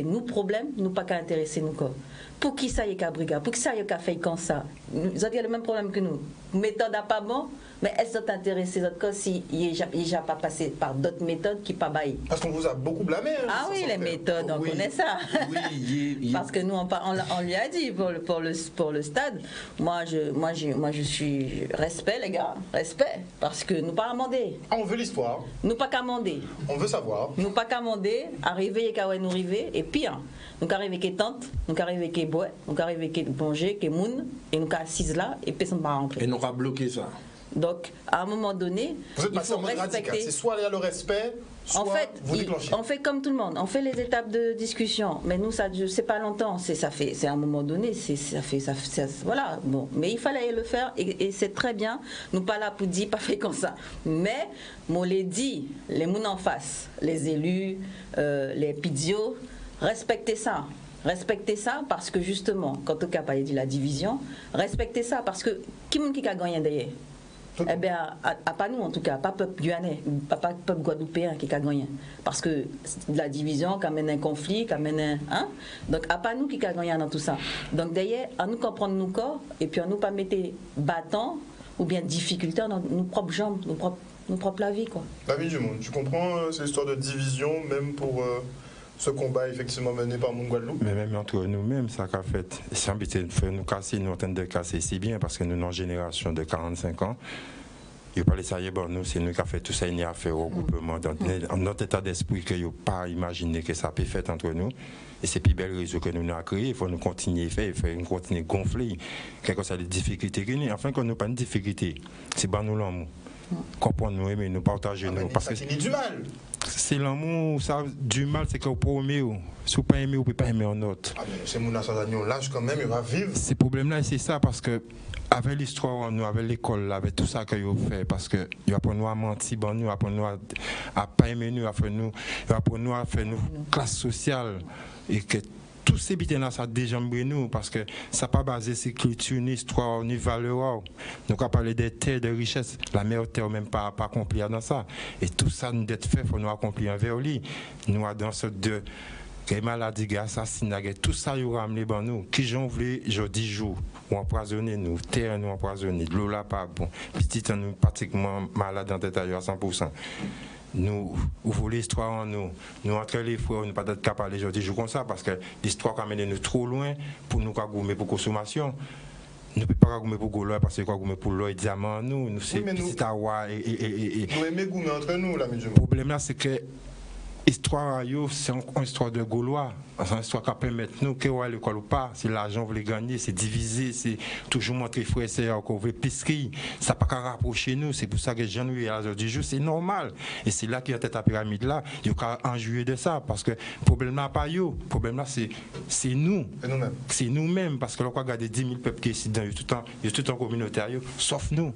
nous problèmes, nous pas qu'à intéresser nous corps. Pour qui ça y est qu'à brigade, pour qui ça y est qu'à faire comme ça. Ils ont le même problème que nous. Méthode n'a pas bon, mais est-ce que t'intéresser notre cas si il n'a pas passé par d'autres méthodes qui pas baillent? Parce qu'on vous a beaucoup blâmé. Hein, ah oui, les méthodes, on connaît ça. Oui, Parce que nous, on lui a dit pour le stade, moi je suis respect les gars, respect, parce que nous pas amender. Ah, on veut l'histoire. Nous pas qu'amender. On veut savoir. Nous pas qu'amender, arriver et qu'à nous arriver, et pire, nous qu'arriver qu'est tante, nous qu'arriver qu'est bois, nous qu'arriver qu'est manger, qu'est moun, et nous qu'assise là, et personne ne va rentrer. Et nous avons bloqué ça. Donc, à un moment donné, Vous êtes il passé faut en mode radical. respecter. C'est soit il y a le respect, soit En fait, vous déclenchez. on fait comme tout le monde. On fait les étapes de discussion. Mais nous, ça c'est pas longtemps. C'est à un moment donné. Voilà. Bon. Mais il fallait le faire et c'est très bien. Nous pas là pour dire pas fait comme ça. Mais on les dit, les mouns en face, les élus, les pidios, respectez ça. Respectez ça parce que justement, quand on a dit la division, respectez ça parce que qui a gagné derrière? Eh bien, pas nous en tout cas, pas peuple guyanais, pas peuple guadeloupéen qui a gagné. Parce que la division qui amène un conflit, qui amène un. Hein? Donc, pas nous qui a gagné dans tout ça. Donc, d'ailleurs, à nous comprendre nos corps et puis à nous pas mettre bâton ou bien difficulté dans nos propres jambes, nos propres la vie. Quoi. La vie du monde. Tu comprends cette histoire de division, même pour ce combat effectivement mené par mon Guadeloupe? Mais même entre nous-mêmes, ça qu'a fait. Si on veut nous casser, nous en train de casser, c'est bien parce que nous, dans une génération de 45 ans, il n'y a pas les saillés, bon, nous, c'est nous qui avons fait tout ça, il y a fait au regroupement. Dans notre état d'esprit, qu'il n'y a pas imaginé que ça peut faire entre nous. Et c'est plus belle réseau que nous avons créé. Il faut nous continuer à faire, il faut continuer à gonfler. Quelque chose, des difficultés qu'il y a. Enfin, quand nous n'avons pas de difficultés, c'est bon nous l'amour. Comprendre-nous, aimer nous, partager nous. Parce que c'est du mal. C'est l'amour, ça, du mal, c'est qu'on peut aimer. Si vous ne pouvez pas aimer, vous ne pouvez pas aimer un autre. Ah, mais c'est mon association, l'âge quand même, il va vivre. Ces problèmes-là, c'est ça, parce que avec l'histoire, nous, avec l'école, avec tout ça que vous fait, parce que il apprend nous à mentir, bon, nous apprend nous à pas aimer nous, apprend nous à faire nous classe sociale et que tous ces bitins-là, ça déjambre nous, parce que ça n'a pas basé sur culture, ni histoire, ni valeur. Nous avons parlé des terres, de richesses. La meilleure terre, même pas accomplir dans ça. Et tout ça, nous d'être fait, il faut nous accomplir envers lui. Nous, dans ce de maladies, assassinats, tout ça, il y aura amené nous. Qui j'en voulais, je 10 jours, ou empoisonner nous, terre nous empoisonner, de l'eau là pas bon. Petit, nous pratiquement malades dans tête à 100%. Nous, vous voulez l'histoire en nous. Nous, entre les frères, nous ne pas être capables de jouer comme ça parce que l'histoire a mené nous trop loin pour nous gommer pour consommation. Nous ne pouvons pas gommer pour Gaulois parce que nous gommer pour l'or et diamant. Nous, c'est petit awa et. Nous aimons gommer entre nous, la Le problème là, c'est que l'histoire, c'est une histoire de Gaulois. C'est une histoire qui permet nous que ouais, l'école ou pas. Si l'argent veut gagner, c'est diviser, c'est toujours montrer frère et sœur qu'on veut pisquer. Ça n'a pas qu'à rapprocher nous. C'est pour ça que les gens, à l'heure du jour, c'est normal. Et c'est là qu'il y a cette pyramide là. Il y a qu'à en jouer de ça. Parce que le problème là, pas yo. Le problème là, c'est nous. C'est nous-mêmes. Parce que l'on regarde 10 000 peuples qui sont dans tout en communautaire, sauf nous.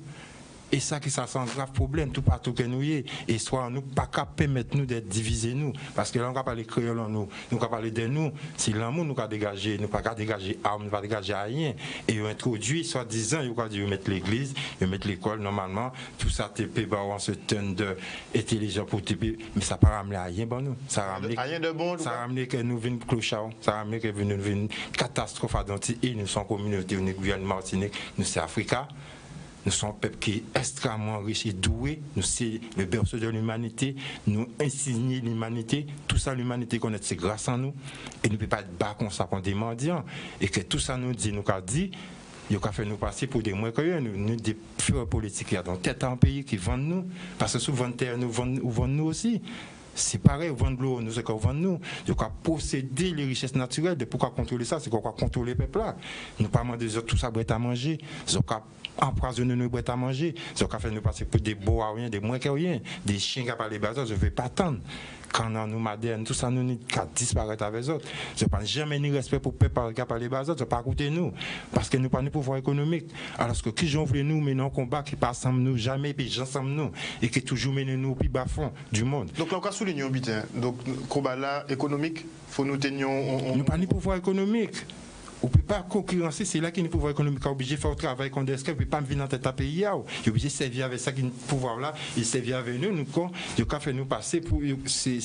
Et ça, c'est un grave problème, tout partout que nous y est. Et soit nous pas qu'à permettre nous d'être divisés nous. Parce que là, on va parler créole en nous. Nous va parler de nous. Si l'amour nous a dégagé, nous pas qu'à dégager armes, nous pas dégager rien. Et ils ont introduit, soi-disant, ils vont mettre l'église, ils vont mettre l'école, normalement. Tout ça, on se tient d'intelligent pour TP. Mais ça n'a pas ramené à rien, bon, nous. Ça a ramené. Rien de bon, ça a ramené que nous venons clochard. Ça a ramené que nous venons catastrophe identique. Et nous sommes communauté, nous Guyane, Martinique, nous c'est Africa. Nous sommes un peuple qui est extrêmement riche et doué. Nous sommes le berceau de l'humanité. Nous insignons l'humanité. Tout ça, l'humanité connaît, c'est grâce à nous. Et nous ne pouvons pas être bas comme ça pour des mendiants. Et que tout ça nous dit, nous a dit, il a fait nous passer pour des moins que nous, des fureurs politiques qui ont dans tête en pays qui vendent nous. Parce que souvent, terre nous vendent nous aussi. C'est pareil, vendre l'eau, nous, c'est qu'on vend nous. Il faut posséder les richesses naturelles. Pourquoi contrôler ça? C'est qu'on va contrôler le peuple là. Nous pas demander tout ça boîte à manger. Ils ont empoisonner nos boîtes à manger. Ils ont fait nous passer pour des beaux à rien, des moins que rien. Des chiens qui parlent les bazars, je ne vais pas attendre. Quand on nous moderne, tout ça nous n'est qu'à disparaître avec les autres. Je ne pense jamais ni respect pour le peuple qui parle les bazars, je ne pas écouter nous. Parce que nous pas de pouvoir économique. Alors que qui j'en voulait nous, mais non combat qui passe ensemble nous, jamais, puis j'ensemble nous. Et qui toujours mène nous au plus bas fond du monde. Donc là, on va souligner, donc, combat là, économique, faut nous tenir. Nous pas de pouvoir économique. On ne peut pas concurrencer, c'est là qu'il y a un pouvoir économique obligé de faire le travail qu'on descrit, on ne peut pas venir dans tête à pays. Il est obligé de servir avec ça, pouvoir-là, il sert avec nous, il a fait nous passer pour. C'est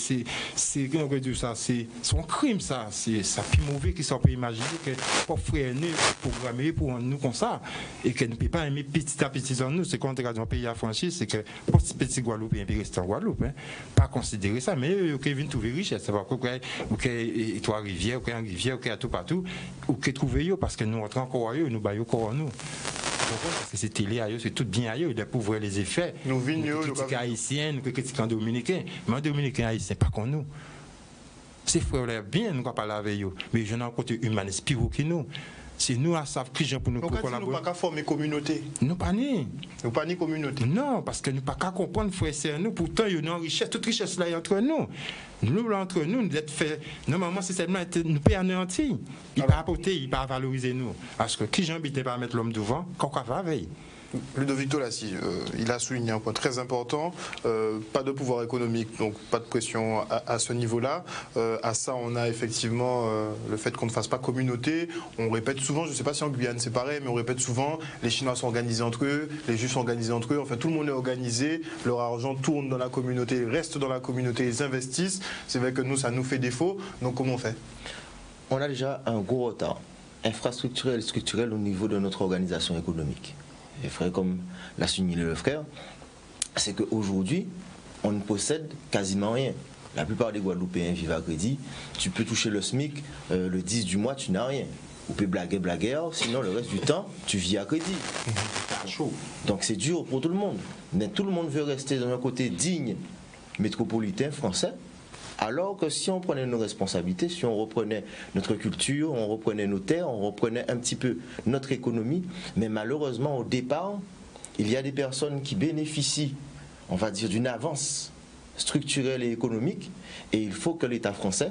son crime, ça. C'est ça plus mauvais qu'il soit peut imaginer que pour frère nous, programmer pour nous comme ça, et que nous ne peut pas aimer petit à petit dans nous. C'est quand on regarde un pays à franchir, c'est que pour ce petit Guadeloupe, il reste en Guadeloupe. Pas considérer ça, mais il viennent trouver richesse. C'est pas que toi, rivière, ou en rivière, ou à tout partout. Que trouver parce que nous rentrons encore ailleurs, nous baillons encore nous. Parce que c'est télé ailleurs, c'est tout bien ailleurs, il doit pouvoir les effets. Nous critiquons haïtiens, nous critiquons dominicains, mais un dominicain haïtien, pas comme nous. Ces frères-là, bien, nous ne parler avec eux, mais je n'ai un côté humaniste plus haut que nous. C'est nous à savoir qui pour nous collaborer. Nous ne pas former communauté. Nous pas ni. Nous pas ni communauté. Non, parce que nous pas qu'à comprendre frère c'est nous. Pourtant il y a une richesse, toute richesse là entre nous. Nous entre nous d'être fait. Normalement c'est seulement nous pas anéantir. Il pas apporter, il pas valoriser nous. Parce que qui j'habite pas mettre l'homme devant, quand on va veiller. Ludovic Tolassi, il a souligné un point très important, pas de pouvoir économique, donc pas de pression à ce niveau-là. À ça, on a effectivement le fait qu'on ne fasse pas communauté. On répète souvent, je ne sais pas si en Guyane c'est pareil, mais on répète souvent, les Chinois sont organisés entre eux, les Juifs sont organisés entre eux, enfin tout le monde est organisé, leur argent tourne dans la communauté, reste dans la communauté, ils investissent. C'est vrai que nous, ça nous fait défaut, donc comment on fait? On a déjà un gros retard infrastructurel et structurel au niveau de notre organisation économique. Et frère, comme l'a souligné le frère, c'est qu'aujourd'hui, on ne possède quasiment rien. La plupart des Guadeloupéens vivent à crédit. Tu peux toucher le SMIC, le 10 du mois, tu n'as rien. Ou peut blaguer, sinon le reste du temps, tu vis à crédit. Donc c'est dur pour tout le monde. Mais tout le monde veut rester dans un côté digne, métropolitain, français. Alors que si on prenait nos responsabilités, si on reprenait notre culture, on reprenait nos terres, on reprenait un petit peu notre économie, mais malheureusement au départ, il y a des personnes qui bénéficient, on va dire, d'une avance structurelle et économique, et il faut que l'État français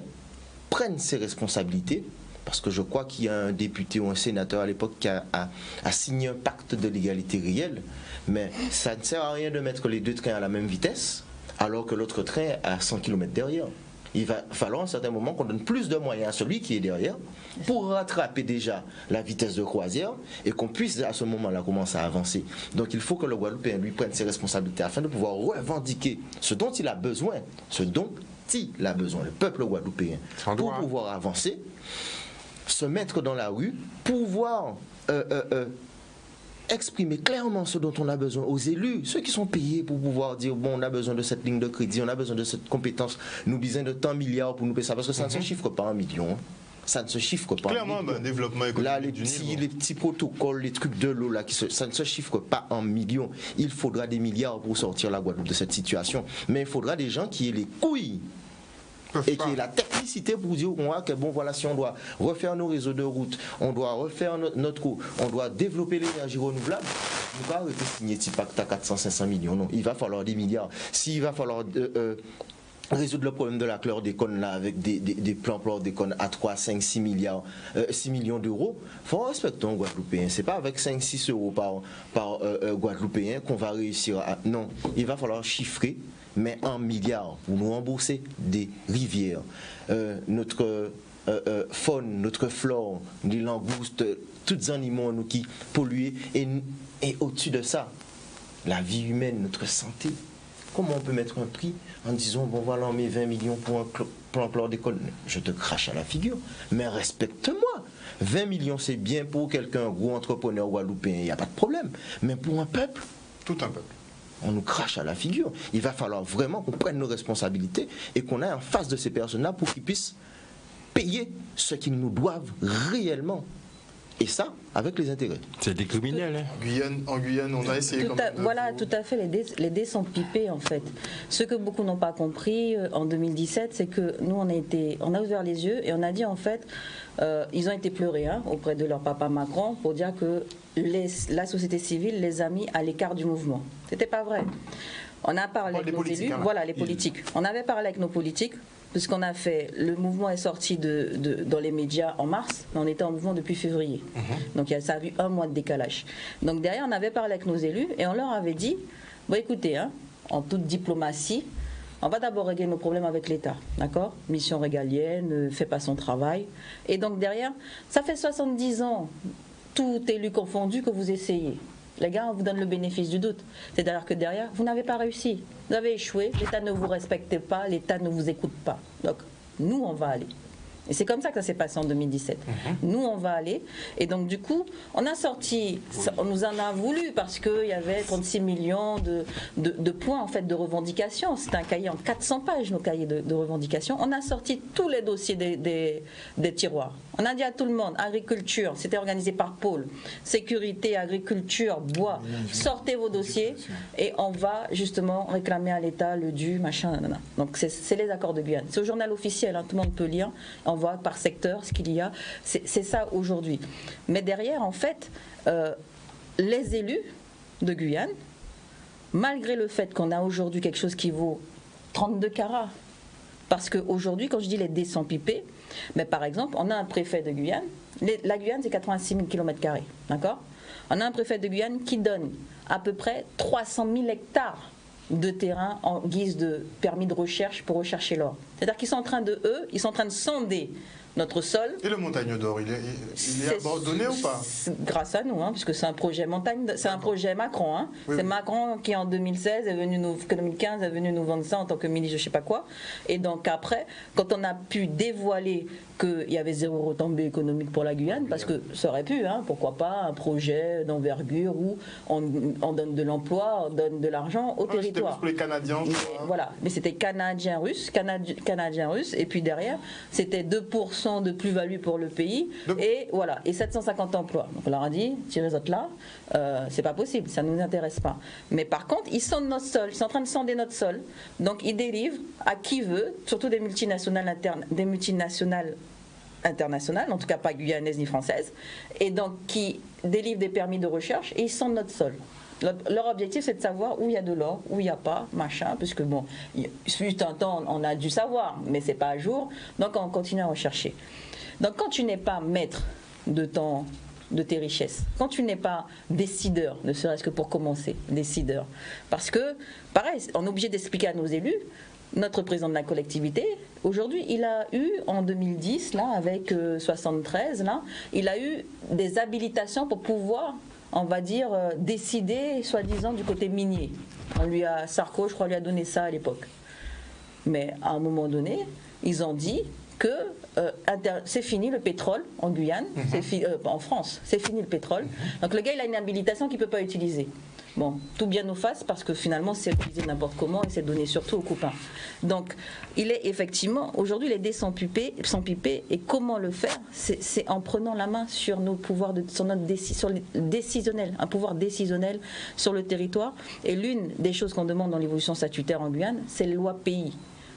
prenne ses responsabilités, parce que je crois qu'il y a un député ou un sénateur à l'époque qui a signé un pacte de l'égalité réelle, mais ça ne sert à rien de mettre les deux trains à la même vitesse, alors que l'autre train est à 100 km derrière. Il va falloir à un certain moment qu'on donne plus de moyens à celui qui est derrière pour rattraper déjà la vitesse de croisière et qu'on puisse à ce moment-là commencer à avancer. Donc il faut que le Guadeloupéen lui prenne ses responsabilités afin de pouvoir revendiquer ce dont il a besoin, le peuple guadeloupéen, pour pouvoir avancer, se mettre dans la rue, pouvoir exprimer clairement ce dont on a besoin aux élus, ceux qui sont payés pour pouvoir dire bon, on a besoin de cette ligne de crédit, on a besoin de cette compétence, nous besoin de tant de milliards pour nous payer ça, parce que ça ne se chiffre pas en millions. Ça ne se chiffre pas. Clairement, en millions. Développement économique. Là, les petits protocoles, les trucs de l'eau, là, ça ne se chiffre pas en millions. Il faudra des milliards pour sortir la Guadeloupe de cette situation. Mais il faudra des gens qui aient les couilles et qui est la technicité pour dire que bon voilà, si on doit refaire nos réseaux de route, on doit refaire notre coût, on doit développer l'énergie renouvelable, on ne va pas arrêter de signer petit pacte à 400-500 millions, non, il va falloir des milliards. S'il va falloir résoudre le problème de la chlordécone là avec des plans chlordécone à 3, 5, 6 milliards, 6 millions d'euros, il faut respecter un Guadeloupéen. C'est pas avec 5-6 euros par Guadeloupéen qu'on va réussir à... Non, il va falloir chiffrer, mais en milliards pour nous rembourser des rivières, notre faune, notre flore, les langoustes, tous les animaux nous qui polluent, et au-dessus de ça, la vie humaine, notre santé. Comment on peut mettre un prix en disant bon voilà, on met 20 millions pour un plan chlordécone? Je te crache à la figure, mais respecte-moi. 20 millions, c'est bien pour quelqu'un, gros entrepreneur guadeloupéen, il n'y a pas de problème. Mais pour un peuple, Tout un peuple. on nous crache à la figure. Il va falloir vraiment qu'on prenne nos responsabilités et qu'on aille en face de ces personnes-là pour qu'ils puissent payer ce qu'ils nous doivent réellement. Et ça, avec les intérêts. C'est des criminels. Hein. En Guyane, on a essayé quand même de Voilà, vous- tout à fait. Les dés sont pipés, en fait. Ce que beaucoup n'ont pas compris en 2017, c'est que nous, on a ouvert les yeux et on a dit, en fait, ils ont été pleurés auprès de leur papa Macron pour dire que la société civile les a mis à l'écart du mouvement. C'était pas vrai. On a parlé avec Les nos politiques, élus. hein, là. Voilà, les politiques. On avait parlé avec nos politiques. Puisqu'on a fait, le mouvement est sorti dans les médias en mars, mais on était en mouvement depuis février. Donc ça a eu un mois de décalage. Donc derrière, on avait parlé avec nos élus et on leur avait dit, bon écoutez, en toute diplomatie, on va d'abord régler nos problèmes avec l'État, d'accord? Mission régalienne, ne fait pas son travail. Et donc derrière, ça fait 70 ans, tout élu confondu, que vous essayez. Les gars, on vous donne le bénéfice du doute. C'est-à-dire que derrière, vous n'avez pas réussi. Vous avez échoué, l'État ne vous respecte pas, l'État ne vous écoute pas. Donc, nous, on va aller. Et c'est comme ça que ça s'est passé en 2017. Nous, on va aller. Et donc, du coup, on a sorti, on nous en a voulu parce qu'il y avait 36 millions de points en fait, de revendications. C'est un cahier en 400 pages, nos cahiers de revendications. On a sorti tous les dossiers des tiroirs. On a dit à tout le monde, agriculture, c'était organisé par pôle, sécurité, agriculture, bois, sortez vos dossiers et on va justement réclamer à l'État le dû, machin, nanana. Donc c'est les accords de Guyane. C'est au journal officiel, tout le monde peut lire, on voit par secteur ce qu'il y a. C'est ça aujourd'hui. Mais derrière, en fait, les élus de Guyane, malgré le fait qu'on a aujourd'hui quelque chose qui vaut 32 carats, parce qu'aujourd'hui, quand je dis les dés sont pipés, mais par exemple, on a un préfet de Guyane. La Guyane, c'est 86 000 km², d'accord? On a un préfet de Guyane qui donne à peu près 300 000 hectares de terrain en guise de permis de recherche pour rechercher l'or. C'est-à-dire qu'ils sont en train de sonder notre sol. Et le Montagne d'Or, il est abandonné ou pas? Grâce à nous, puisque c'est un projet c'est un projet Macron. Oui, c'est oui. Macron qui en 2016 est venu nous, 2015 est venu nous vendre ça en tant que ministre, je sais pas quoi. Et donc après, quand on a pu dévoiler qu'il y avait zéro retombée économique pour la Guyane, parce que ça aurait pu, pourquoi pas, un projet d'envergure où on donne de l'emploi, on donne de l'argent au territoire. C'était plus pour les Canadiens, je Mais, crois. voilà, mais c'était canadien-russe, et puis derrière, c'était 2% de plus-value pour le pays, et voilà, et 750 emplois. Donc on leur a dit, tirez les autres là, c'est pas possible, ça ne nous intéresse pas. Mais par contre, ils sondent notre sol, ils sont en train de sonder notre sol, donc ils délivrent à qui veut, surtout des multinationales internationales, en tout cas pas guyanaises ni françaises, et donc qui délivrent des permis de recherche et ils sondent notre sol. Leur objectif, c'est de savoir où il y a de l'or, où il n'y a pas, machin, puisque bon, il fut un temps, on a dû savoir, mais c'est pas à jour, donc on continue à rechercher. Donc quand tu n'es pas maître de tes richesses, quand tu n'es pas décideur, ne serait-ce que pour commencer, décideur, parce que, pareil, on est obligé d'expliquer à nos élus, notre président de la collectivité, aujourd'hui, il a eu, en 2010, là, avec 73, là, il a eu des habilitations pour pouvoir, on va dire, décider, soi-disant, du côté minier. Sarko, je crois, lui a donné ça à l'époque. Mais à un moment donné, ils ont dit que c'est fini le pétrole en Guyane, en France, c'est fini le pétrole. Donc le gars, il a une habilitation qu'il ne peut pas utiliser. Bon, tout bien nous fasse parce que finalement c'est utilisé n'importe comment et c'est donné surtout aux copains. Donc il est effectivement, aujourd'hui les dés sont pipés et comment le faire? C'est en prenant la main sur nos pouvoirs, sur le décisionnel, un pouvoir décisionnel sur le territoire. Et l'une des choses qu'on demande dans l'évolution statutaire en Guyane, c'est les lois pays.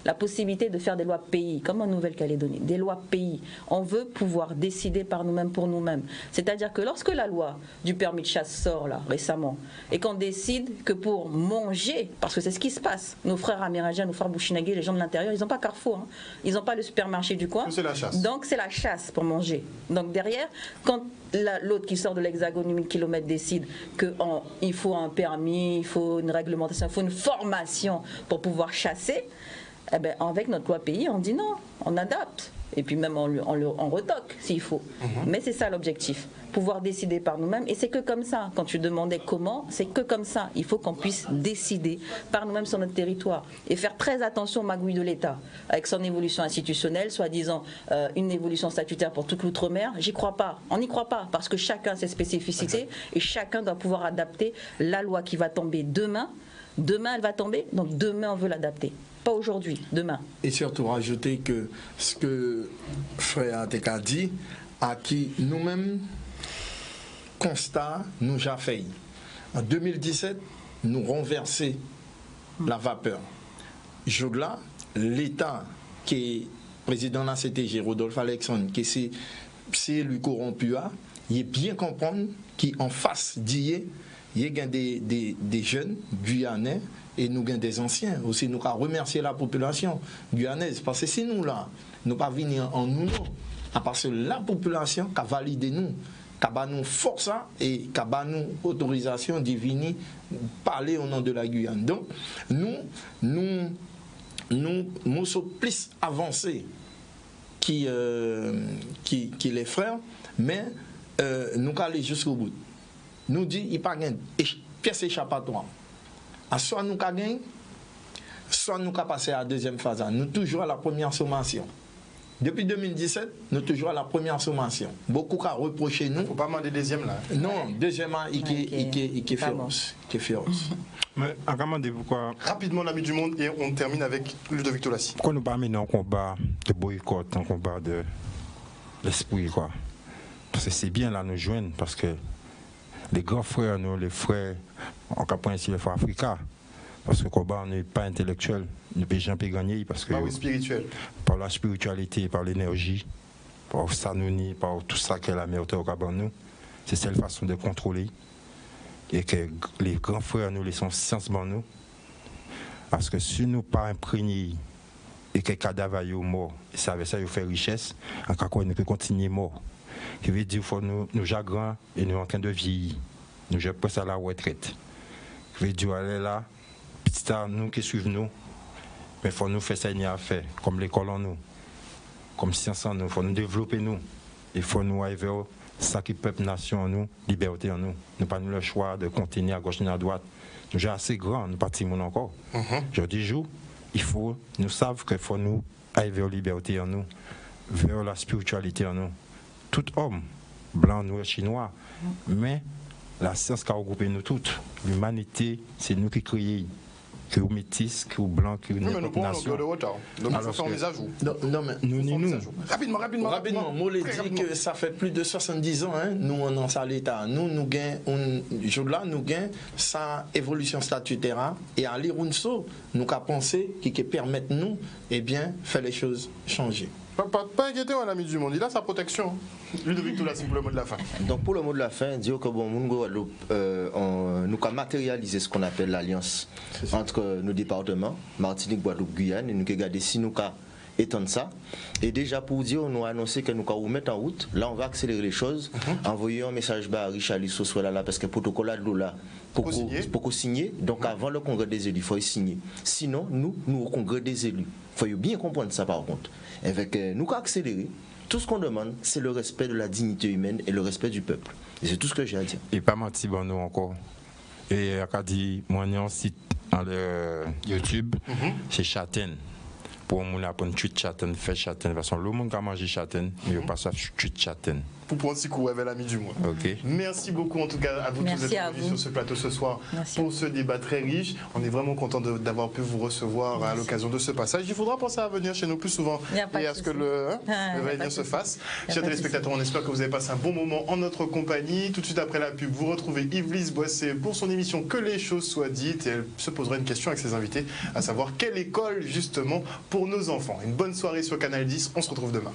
La possibilité de faire des lois pays, comme en Nouvelle-Calédonie, des lois pays. On veut pouvoir décider par nous-mêmes, pour nous-mêmes. C'est-à-dire que lorsque la loi du permis de chasse sort, là, récemment, et qu'on décide que pour manger, parce que c'est ce qui se passe, nos frères amérindiens, nos frères bouchinagés, les gens de l'intérieur, ils n'ont pas Carrefour, ils n'ont pas le supermarché du coin. C'est la chasse. Donc c'est la chasse pour manger. Donc derrière, quand l'autre qui sort de l'Hexagone, 1000 km, décide qu'il faut un permis, il faut une réglementation, il faut une formation pour pouvoir chasser, eh bien, avec notre loi pays, on dit non, on adapte. et puis même on retoque s'il faut. Mais c'est ça l'objectif, pouvoir décider par nous-mêmes. Et c'est que comme ça, quand tu demandais comment, c'est que comme ça, il faut qu'on puisse décider par nous-mêmes sur notre territoire et faire très attention aux magouilles de l'État, avec son évolution institutionnelle, soi-disant une évolution statutaire pour toute l'outre-mer. J'y crois pas, on n'y croit pas, parce que chacun a ses spécificités et chacun doit pouvoir adapter la loi qui va tomber demain. Demain, elle va tomber, donc demain, on veut l'adapter. Pas aujourd'hui, demain. Et surtout rajouter que ce que frère Ateka dit, à qui nous-mêmes, constat, nous avons fait. En 2017, nous renversé la vapeur. Jour-là, l'État qui est président de la CTG, Rodolphe Alexandre, qui c'est lui corrompu, il est bien comprendre qu'en face d'hier, il y a des jeunes guyanais et nous avons des anciens. Aussi, nous avons remercié la population guyanaise. Parce que si nous, là, nous ne pas venir en nous, parce que la population qui a validé nous, qui a nous force et qui a nous autorisation de venir parler au nom de la Guyane. Donc, nous sommes plus avancés qui les frères, mais nous allons aller jusqu'au bout. Nous dit il n'y a pas de pièce échappatoire. Soit nous gagnons, soit nous passer à la deuxième phase. Nous toujours à la première sommation. Depuis 2017, nous toujours à la première sommation. Beaucoup ont reproché nous. Il ne faut pas demander deuxième là. Non, deuxièmement, il est féroce. Mais pourquoi rapidement l'ami du monde et on termine avec Ludovic Tolassi. Pourquoi nous pas mener un combat de boycott, un combat de l'esprit quoi? Parce que c'est bien là nous joindre parce que les grands frères, nous, les frères, on peut ici les frères africains, parce que le combat n'est pas intellectuel, nous ne jamais gagner parce que spirituel. Par la spiritualité, par l'énergie, par Sanouni, par tout ça que la mère au Gabon nous, c'est cette façon de contrôler et que les grands frères nous laissons science dans nous, parce que si nous pas imprégnés et que les cadavres sont morts, et ça avec ça ils font richesse, en cas quoi nous peut continuer mort. Qui veut dire qu'il faut nous chagrins et nous en train de vieillir. Nous sommes presque à la retraite. Qui veut dire aller là, petit à nous qui suivons nous, mais il faut nous faire ça à faire, comme l'école en nous, comme science en nous, il faut nous développer nous. Il faut nous arriver à ça qui peuple nation en nous, liberté en nous. Nous pas nous le choix de continuer à gauche et à droite. Nous sommes assez grands, nous pas de encore. Je dis jour, il faut nous savons qu'il faut nous arriver à la liberté en nous, vers la spiritualité en nous. Tout homme, blanc, noir, chinois, mais la science qui a regroupé nous toutes. L'humanité, c'est nous qui créons, que vous métis, que vous blancs, que vous n'importe nation. Donc il faut faire mise à jour. Non, mais nous. Rapidement. Moi, je dis que ça fait plus de 70 ans, hein, nous, on en à l'État. Nous gagnons sa évolution statutaire et à l'Irunso, nous avons pensé qui permettent nous, faire les choses changer. Pas inquiéter, mon ami du monde, il a sa protection. Ludovic Tolassi pour le mot de la fin. Donc pour le mot de la fin, dire que bon, nous avons matérialisé ce qu'on appelle l'alliance entre nos départements, Martinique, Guadeloupe, Guyane, et nous avons regardé si nous avons étendre ça. Et déjà pour dire, on a annoncé que nous allons mettre en route. Là, on va accélérer les choses. Envoyer un message à Richard Lissot soit là parce que le protocole là, pour signer. Donc avant le congrès des élus, il faut signer. Sinon, nous au congrès des élus. Il faut bien comprendre ça par contre. Avec nous allons accélérer. Tout ce qu'on demande, c'est le respect de la dignité humaine et le respect du peuple. Et c'est tout ce que j'ai à dire. Et pas menti, bon, nous encore. Et à dit, moi, on site dans le YouTube, c'est Châtaine. Pour mon apprendre tweet châtaine, fait châtaine. De toute façon, le monde qui a mangé châtaine, mais il passe à tweet châtaine. Pour prendre si coup avec l'ami du mois. Okay. Merci beaucoup en tout cas à vous tous d'être venus sur ce plateau ce soir pour ce débat très riche. On est vraiment content d'avoir pu vous recevoir à l'occasion de ce passage. Il faudra penser à venir chez nous plus souvent et à ce que le va-et-vient se fasse. Chers téléspectateurs, on espère que vous avez passé un bon moment en notre compagnie. Tout de suite après la pub, vous retrouvez Yves-Lise Boissé pour son émission Que les choses soient dites et elle se posera une question avec ses invités, à savoir quelle école justement pour nos enfants. Une bonne soirée sur Canal 10, on se retrouve demain.